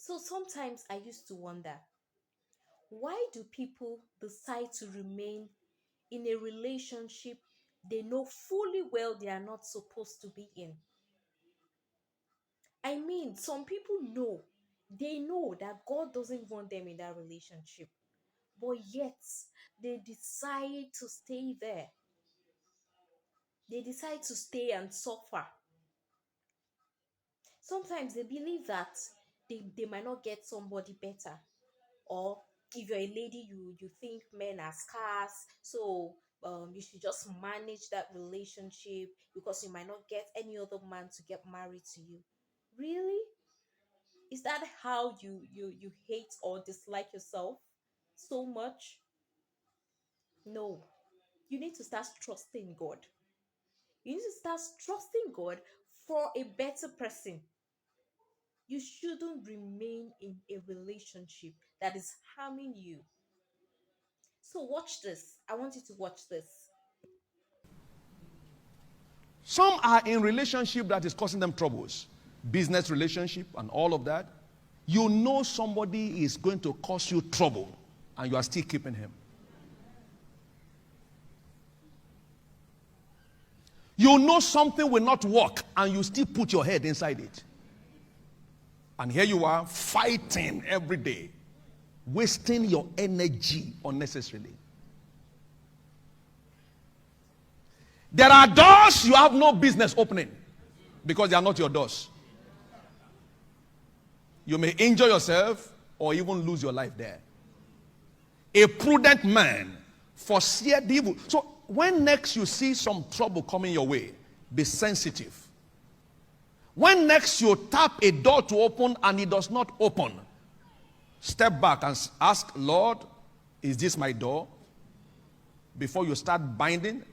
So sometimes I used to wonder, why do people decide to remain in a relationship they know fully well they are not supposed to be in? I mean, some people know, they know that God doesn't want them in that relationship, but yet they decide to stay there. They decide to stay and suffer. Sometimes they believe that they might not get somebody better. Or if you're a lady, you think men are scarce, so you should just manage that relationship because you might not get any other man to get married to you. Really? Is that how you hate or dislike yourself so much? No. You need to start trusting God. You need to start trusting God for a better person. You shouldn't remain in a relationship that is harming you. So watch this. I want you to watch this. Some are in relationship that is causing them troubles. Business relationship and all of that. You know somebody is going to cause you trouble and you are still keeping him. You know something will not work and you still put your head inside it. And here you are fighting every day, wasting your energy unnecessarily. There are doors you have no business opening because they are not your doors. You may injure yourself or even lose your life there. A prudent man foreseeth the evil. So when next you see some trouble coming your way, be sensitive. When next you tap a door to open and it does not open, step back and ask, Lord, is this my door? Before you start binding,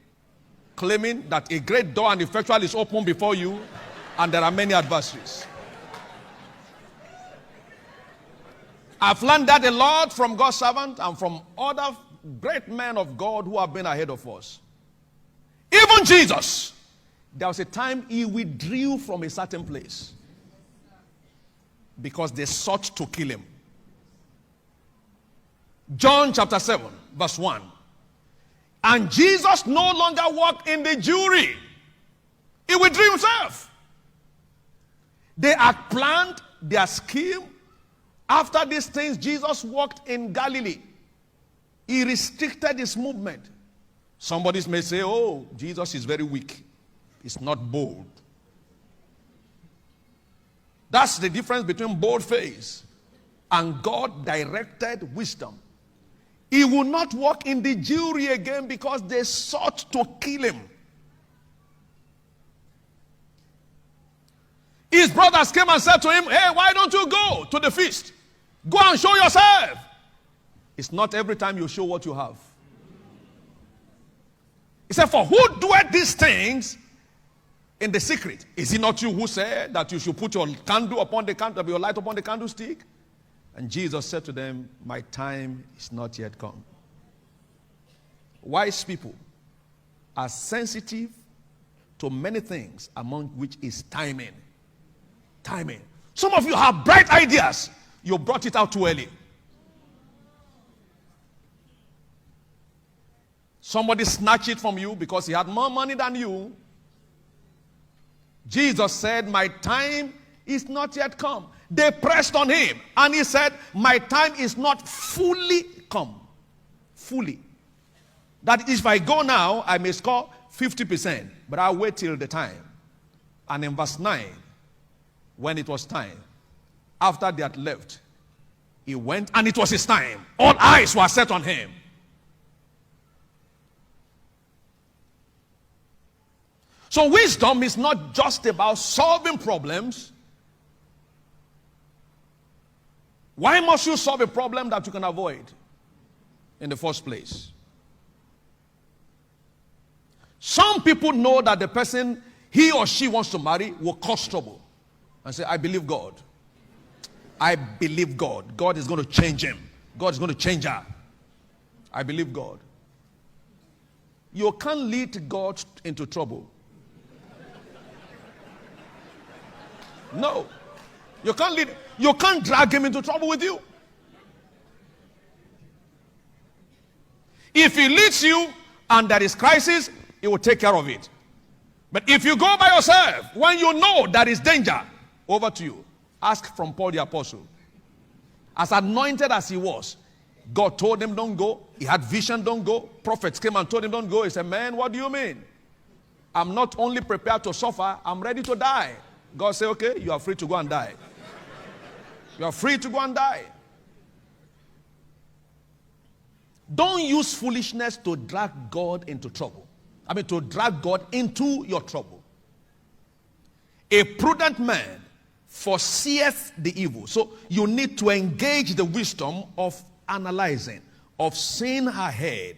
claiming that a great door and effectual is open before you and there are many adversaries. I've learned that a lot from God's servant and from other great men of God who have been ahead of us. Even Jesus, there was a time he withdrew from a certain place because they sought to kill him. John chapter 7 verse 1. And Jesus no longer walked in the jury. He withdrew himself. They had planned their scheme. After these things, Jesus walked in Galilee. He restricted his movement. Somebody may say, oh, Jesus is very weak. He's not bold. That's the difference between bold faith and God-directed wisdom. He will not walk in the jury again because they sought to kill him. His brothers came and said to him, hey, why don't you go to the feast? Go and show yourself. It's not every time you show what you have. He said, for who doeth these things in the secret? Is it not you who said that you should put your candle upon the candle, your light upon the candlestick? And Jesus said to them, my time is not yet come. Wise people are sensitive to many things, among which is timing. Timing. Some of you have bright ideas. You brought it out too early. Somebody snatched it from you because he had more money than you. Jesus said, my time is not yet come. They pressed on him and he said, my time is not fully come. Fully. That if I go now, I may score 50%, but I'll wait till the time. And in verse 9, when it was time, after they had left, he went and it was his time. All eyes were set on him. So wisdom is not just about solving problems. Why must you solve a problem that you can avoid in the first place? Some people know that the person he or she wants to marry will cause trouble. And say, I believe God. I believe God. God is going to change him. God is going to change her. I believe God. You can't lead God into trouble. No. You can't drag him into trouble with you. If he leads you and there is crisis, he will take care of it. But if you go by yourself, when you know there is danger, over to you. Ask from Paul the Apostle. As anointed as he was, God told him don't go. He had vision, don't go. Prophets came and told him don't go. He said, man, what do you mean? I'm not only prepared to suffer, I'm ready to die. God said, okay, you are free to go and die. You are free to go and die. Don't use foolishness to drag God into trouble. To drag God into your trouble. A prudent man foreseeth the evil. So you need to engage the wisdom of analyzing, of seeing ahead,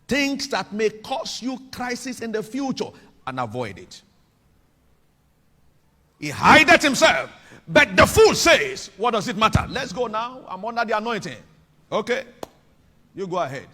things that may cause you crisis in the future, and avoid it. He hideth himself, but the fool says, what does it matter? Let's go now. I'm under the anointing. Okay, you go ahead.